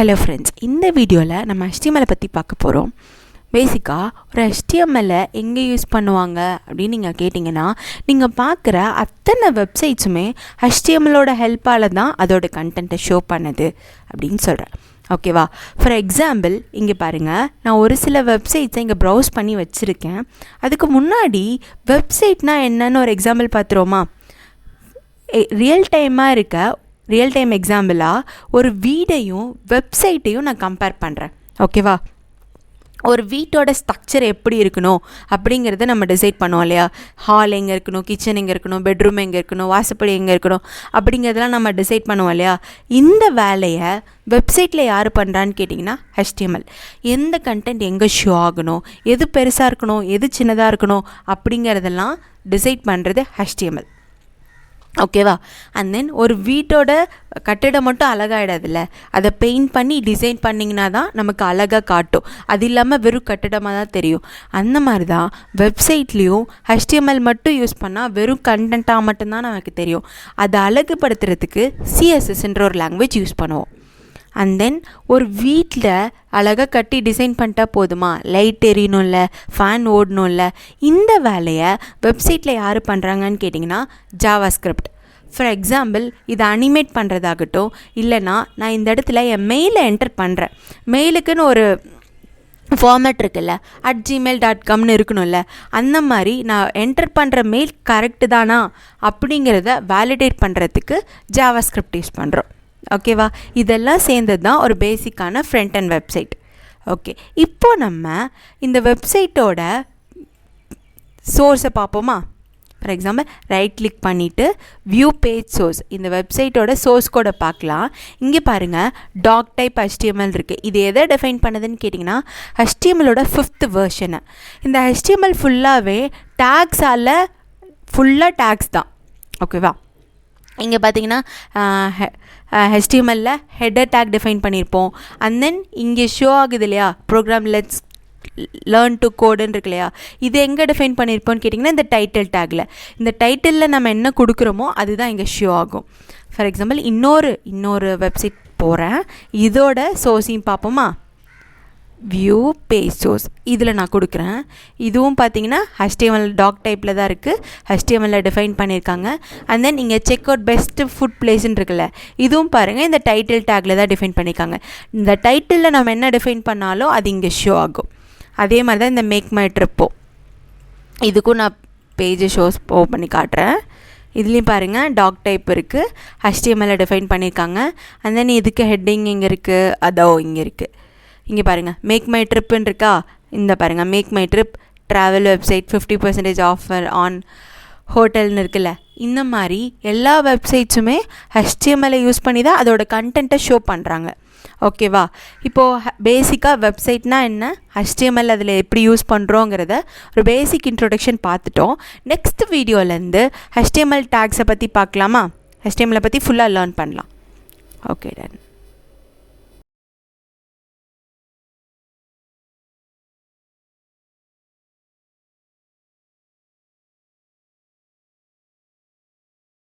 Hello friends, இந்த வீடியோவில் நம்ம HTML பற்றி பார்க்க போகிறோம். பேசிக்காக ஒரு HTML எங்கே யூஸ் பண்ணுவாங்க அப்படின்னு நீங்கள் கேட்டிங்கன்னா, நீங்கள் பார்க்குற அத்தனை வெப்சைட்ஸுமே HTMLோட ஹெல்ப்பால் தான் அதோட கண்டென்ட்டை ஷோ பண்ணுது அப்படின்னு சொல்கிறேன். ஓகேவா? ஃபார் எக்ஸாம்பிள் இங்கே பாருங்கள், நான் ஒரு சில வெப்சைட்ஸை இங்கே ப்ரௌஸ் பண்ணி வச்சுருக்கேன். அதுக்கு முன்னாடி வெப்சைட்னால் என்னன்னு ஒரு எக்ஸாம்பிள் பார்த்துருவோமா? ரியல் டைம் எக்ஸாம்பிளாக ஒரு வீடையும் வெப்சைட்டையும் நான் கம்பேர் பண்ணுறேன். ஓகேவா? ஒரு வீட்டோட ஸ்ட்ரக்சர் எப்படி இருக்கணும் அப்படிங்கிறத நம்ம டிசைட் பண்ணுவோம் இல்லையா? ஹால் எங்கே இருக்கணும், கிச்சன் எங்கே இருக்கணும், பெட்ரூம் எங்கே இருக்கணும், வாசப்படி எங்கே இருக்கணும் அப்படிங்கிறதெல்லாம் நம்ம டிசைட் பண்ணுவோம் இல்லையா? இந்த வேலையை வெப்சைட்டில் யார் பண்ணுறான்னு கேட்டிங்கன்னா HTML. எந்த கண்டென்ட் எங்கே ஷோ ஆகணும், எது பெருசாக இருக்கணும், எது சின்னதாக இருக்கணும் அப்படிங்கிறதெல்லாம் டிசைட் பண்ணுறது HTML. ஓகேவா? அண்ட் தென் ஒரு வீட்டோட கட்டிடம் மட்டும் அழகாகிடாதுல்ல, அதை பெயிண்ட் பண்ணி டிசைன் பண்ணிங்கன்னா தான் நமக்கு அழகாக காட்டும். அது இல்லாமல் வெறும் கட்டிடமாக தான் தெரியும். அந்த மாதிரி தான் வெப்சைட்லேயும் HTML மட்டும் யூஸ் பண்ணால் வெறும் கண்டென்ட்டாக மட்டும்தான் நமக்கு தெரியும். அதை அழகுபடுத்துறதுக்கு CSSன்ற ஒரு லாங்குவேஜ் யூஸ் பண்ணுவோம். அண்ட் தென் ஒரு வீட்டில் அழகாக கட்டி டிசைன் பண்ணிட்டா போதுமா? லைட் எரியணும்ல, ஃபேன் ஓடணும்ல. இந்த வேலையை வெப்சைட்டில் யார் பண்ணுறாங்கன்னு கேட்டிங்கன்னா JavaScript. ஃபார் எக்ஸாம்பிள், இதை அனிமேட் பண்ணுறதாகட்டும், இல்லைனா நான் இந்த இடத்துல என் மெயிலை என்டர் பண்ணுறேன். மெயிலுக்குன்னு ஒரு ஃபார்மேட் இருக்குல்ல, @gmail.comனு இருக்கணும்ல. அந்த மாதிரி நான் என்டர் பண்ணுற மெயில் கரெக்டு தானா அப்படிங்கிறத வேலிடேட் பண்ணுறதுக்கு JavaScript யூஸ் பண்ணுறோம். ஓகேவா? இதெல்லாம் சேர்ந்தது தான் ஒரு பேசிக்கான ஃப்ரண்ட் அண்ட் வெப்சைட். ஓகே, இப்போ நம்ம இந்த வெப்சைட்டோட சோர்ஸை பார்ப்போமா? ஃபார் எக்ஸாம்பிள், ரைட் கிளிக் பண்ணிவிட்டு வியூ பேஜ் சோர்ஸ், இந்த வெப்சைட்டோட சோர்ஸ் கோடை பார்க்கலாம். இங்கே பாருங்கள், டாக் டைப் HTML இருக்குது. இது எதை டிஃபைன் பண்ணுதுன்னு கேட்டிங்கன்னா HTMLோட 5th வெர்ஷனு. இந்த HTML ஃபுல்லாகவே டேக்ஸால் ஃபுல்லாக டேக்ஸ் தான். ஓகேவா? இங்கே பார்த்தீங்கன்னா HTMLல ஹெடர் டேக் டிஃபைன் பண்ணியிருப்போம். அண்ட் தென் இங்கே ஷோ ஆகுது இல்லையா, ப்ரோக்ராம் லெட்ஸ் லேர்ன் டு கோடுன்னு இருக்கு இல்லையா? இது எங்கே டிஃபைன் பண்ணியிருப்போன்னு கேட்டிங்கன்னா இந்த டைட்டில் டேக்கில். இந்த டைட்டிலில் நம்ம என்ன கொடுக்குறோமோ அதுதான் இங்கே ஷோ ஆகும். ஃபார் எக்ஸாம்பிள், இன்னொரு வெப்சைட் போகிறேன். இதோட சோர்ஸையும் பார்ப்போமா? வியூ பேஜ் சோர்ஸ், இதில் நான் கொடுக்குறேன். இதுவும் பார்த்தீங்கன்னா HTML டாக் டைப்பில் தான் இருக்குது. HTML டிஃபைன் பண்ணியிருக்காங்க. அண்ட் தென் இங்கே செக் அவுட் பெஸ்ட் ஃபுட் பிளேஸ்ன்னு இருக்குல்ல, இதுவும் பாருங்கள் இந்த டைட்டில் டேக்கில் தான் டிஃபைன் பண்ணியிருக்காங்க. இந்த டைட்டிலில் நம்ம என்ன டிஃபைன் பண்ணாலும் அது இங்கே ஷோ ஆகும். அதே மாதிரி தான் இந்த மேக் மை ட்ரிப்போ, இதுக்கும் நான் பேஜை ஷோஸ் பண்ணி காட்டுறேன். இதுலேயும் பாருங்கள் டாக் டைப் இருக்குது, HTML டிஃபைன் பண்ணியிருக்காங்க. அண்ட் தென் இதுக்கு ஹெட்டிங் இங்கே இருக்குது, அதோ இங்கே இருக்குது. இங்கே பாருங்கள் மேக் மை ட்ரிப்புன்னு இருக்கா? இந்த பாருங்கள் make my trip travel website 50% offer on ஹோட்டல்னு இருக்குல்ல. இந்த மாதிரி எல்லா வெப்சைட்ஸுமே HTML யூஸ் பண்ணி தான் அதோட கண்டென்ட்டை ஷோ பண்ணுறாங்க. ஓகேவா? இப்போது பேசிக்காக வெப்சைட்னால் என்ன, HTML அதில் எப்படி யூஸ் பண்ணுறோங்கிறத ஒரு பேசிக் இன்ட்ரொடக்ஷன் பார்த்துட்டோம். நெக்ஸ்ட் வீடியோலேருந்து HTML டேக்ஸை பற்றி பார்க்கலாமா? HTML பற்றி ஃபுல்லாக லேர்ன் பண்ணலாம். Okay done.